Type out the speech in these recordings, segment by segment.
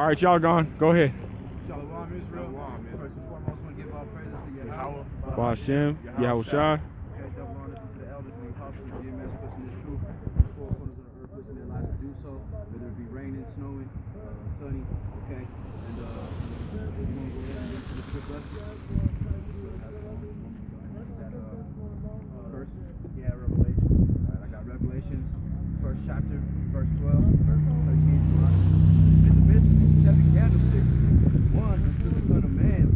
All right, y'all gone. Go ahead. Shalom Israel. First and foremost, want to give all praises to Yahawashi. Hashem, Yahawashi. Okay, double honors to the elders and the apostles, GMS, pushing this truth to the four corners of the earth, pushing their lives to do so, whether it be raining, snowing, sunny, okay? And we're going to go ahead and get to this quick lesson. First, Revelations. All right, I got Revelations, first chapter, verse 12, verse 13. In the midst of 7 candlesticks, one unto the Son of Man,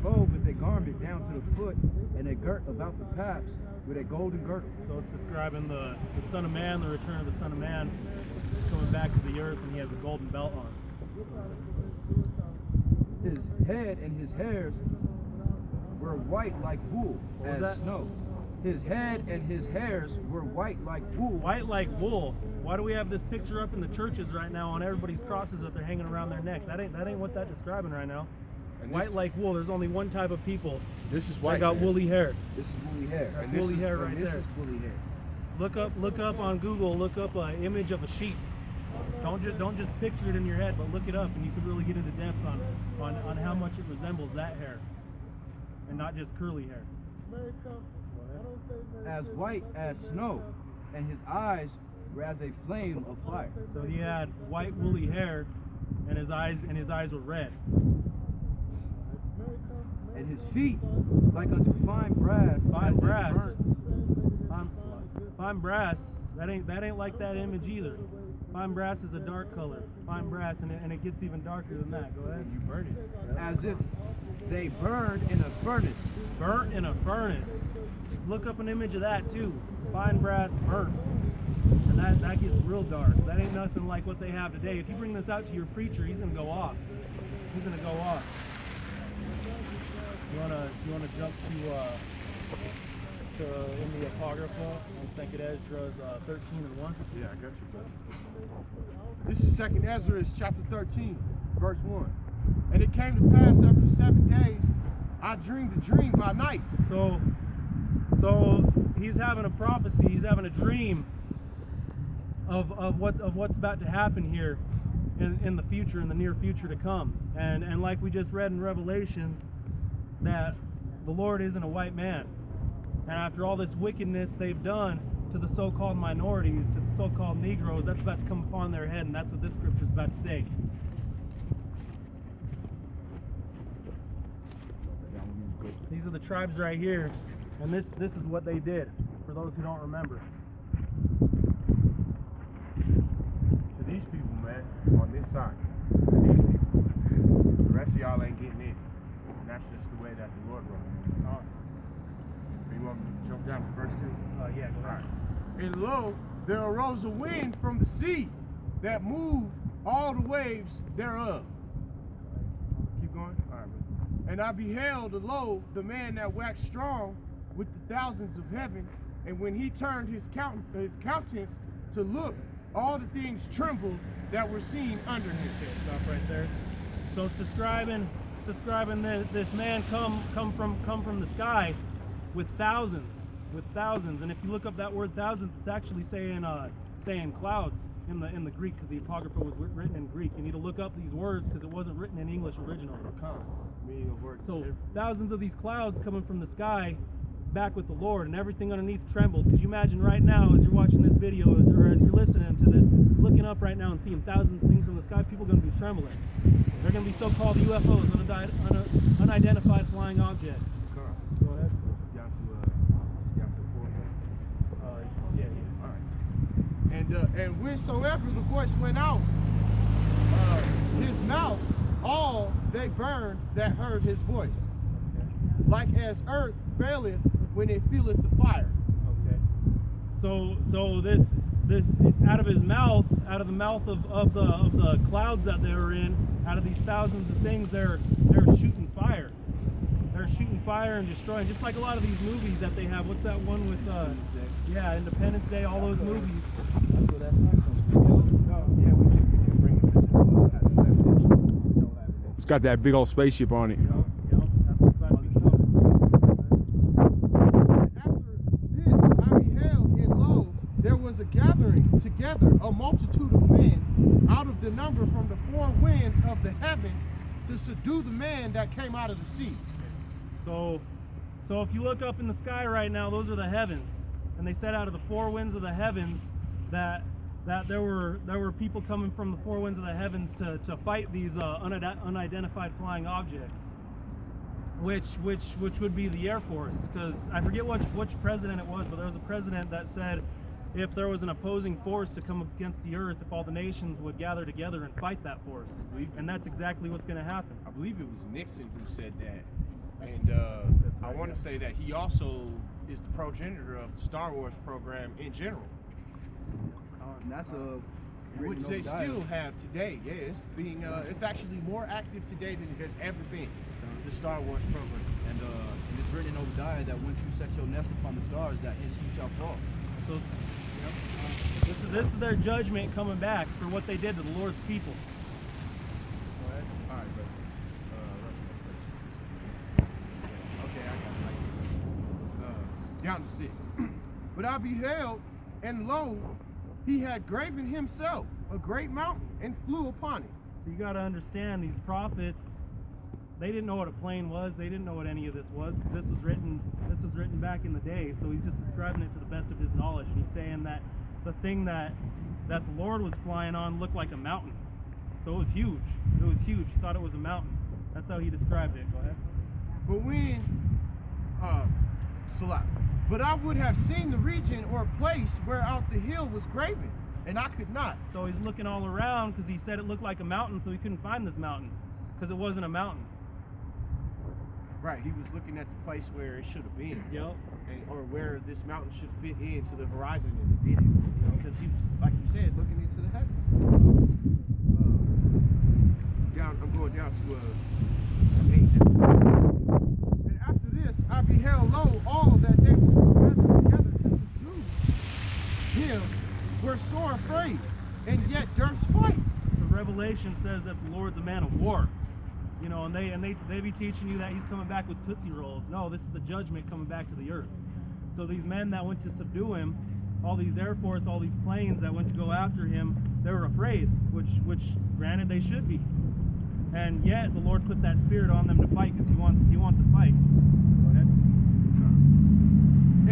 clothed with a garment down to the foot, and a girt about the paps with a golden girdle. So it's describing the Son of Man, the return of the Son of Man, coming back to the earth, and he has a golden belt on. His head and his hairs were white like wool, as snow. His head and his hairs were white like wool. White like wool. Why do we have this picture up in the churches right now on everybody's crosses that they're hanging around their neck? That ain't what that's describing right now. And white like wool. There's only one type of people. This is white. That got woolly hair. This is woolly hair. That's woolly hair right there. This is woolly hair. Look up on Google. Look up an image of a sheep. Don't just picture it in your head, but look it up, and you could really get into depth on how much it resembles that hair, and not just curly hair. As white as snow, and his eyes were as a flame of fire. So he had white woolly hair, and his eyes were red. And his feet like unto fine brass. Fine brass. That ain't like that image either. Fine brass is a dark color. Fine brass, and it gets even darker than that. Go ahead. You burn it. As if they burned in a furnace. Burnt in a furnace. Look up an image of that too. Fine brass burnt. And that gets real dark. That ain't nothing like what they have today. If you bring this out to your preacher, he's gonna go off. He's gonna go off. You wanna jump to in the Apocrypha on 2nd Ezra's 13:1? Yeah, I got you, brother. This is 2nd Ezra, chapter 13, verse 1. And it came to pass after 7 days, I dreamed a dream by night. So he's having a prophecy. He's having a dream of what's about to happen here in the future, in the near future to come. And like we just read in Revelations, that the Lord isn't a white man. And after all this wickedness they've done to the so-called minorities, to the so-called Negroes, that's about to come upon their head, and that's what this scripture is about to say. These are the tribes right here, and this is what they did, for those who don't remember. To these people, man, on this side, to these people, the rest of y'all ain't getting in. And that's just the way that the Lord wrote it. You want me to jump down to verse 2? Yeah, go ahead. And lo, there arose a wind from the sea that moved all the waves thereof. Keep going? All right, brother. And I beheld, lo, the man that waxed strong with the thousands of heaven, and when he turned his countenance to look, all the things trembled that were seen under him. Okay, stop right there. So it's describing this man come from the sky with thousands, and if you look up that word thousands, it's actually saying clouds in the Greek, because the Apocrypha was written in Greek. You need to look up these words because it wasn't written in English originally. Meaning of words. So thousands of these clouds coming from the sky back with the Lord, and everything underneath trembled. Because you imagine right now, as you're watching this video, or as you're listening to this, looking up right now and seeing thousands of things from the sky, people are going to be trembling. They're going to be so-called UFOs, unidentified flying objects. Go ahead. Down to the forehead. Yeah. All right. And whensoever the voice went out, his mouth, all they burned that heard his voice. Okay. Like as earth faileth when it feeleth the fire. Okay. So this out of his mouth, out of the mouth of the clouds that they were in, out of these thousands of things, they're shooting fire. They're shooting fire and destroying, just like a lot of these movies that they have. What's that one with Independence Day, all those movies. That's where that sign comes from. Yeah, we can bring this It's got that big old spaceship on it. Yep, that's what's about to be coming. After this I beheld, and lo, there was a gathering together, a multitude of men, out of the number from the four winds of of the heaven to subdue the man that came out of the sea. So if you look up in the sky right now, those are the heavens. And they said out of the four winds of the heavens that there were people coming from the four winds of the heavens to fight these unidentified flying objects, which would be the Air Force. Because I forget which president it was, but there was a president that said if there was an opposing force to come against the earth, if all the nations would gather together and fight that force. And that's exactly what's going to happen. I believe it was Nixon who said that. And I want to say that he also is the progenitor of the Star Wars program in general. And that's a Which they still have today. Yeah, it's being it's actually more active today than it has ever been. The Star Wars program. And it's written in Obadiah that once you set your nest upon the stars, that hence you shall fall. So this is their judgment coming back for what they did to the Lord's people. All right, but okay, I got it. Down to 6. But I beheld, and lo, he had graven himself a great mountain and flew upon it. So you got to understand, these prophets, they didn't know what a plane was. They didn't know what any of this was, because this was written back in the day. So he's just describing it to the best of his knowledge, and he's saying that the thing that the Lord was flying on looked like a mountain. So it was huge. It was huge. He thought it was a mountain. That's how he described it. Go ahead. But when Salah. But I would have seen the region or place whereout the hill was graven, and I could not. So he's looking all around because he said it looked like a mountain, so he couldn't find this mountain because it wasn't a mountain. Right, he was looking at the place where it should have been. Yep. Or where this mountain should fit into the horizon, and it didn't. Because he was, like you said, looking into the heavens. I'm going down to 8. And after this, I beheld, lo, all that they were gathered together to subdue him were sore afraid, and yet durst fight. So Revelation says that the Lord's a man of war. You know, and they be teaching you that he's coming back with Tootsie Rolls. No, this is the judgment coming back to the earth. So these men that went to subdue him, all these Air Force, all these planes that went to go after him, they were afraid, which granted they should be. And yet the Lord put that spirit on them to fight because he wants to fight. Go ahead.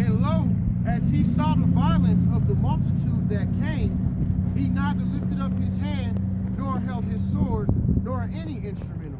And lo, as he saw the violence of the multitude that came, he neither lifted up his hand, nor held his sword, nor any instrument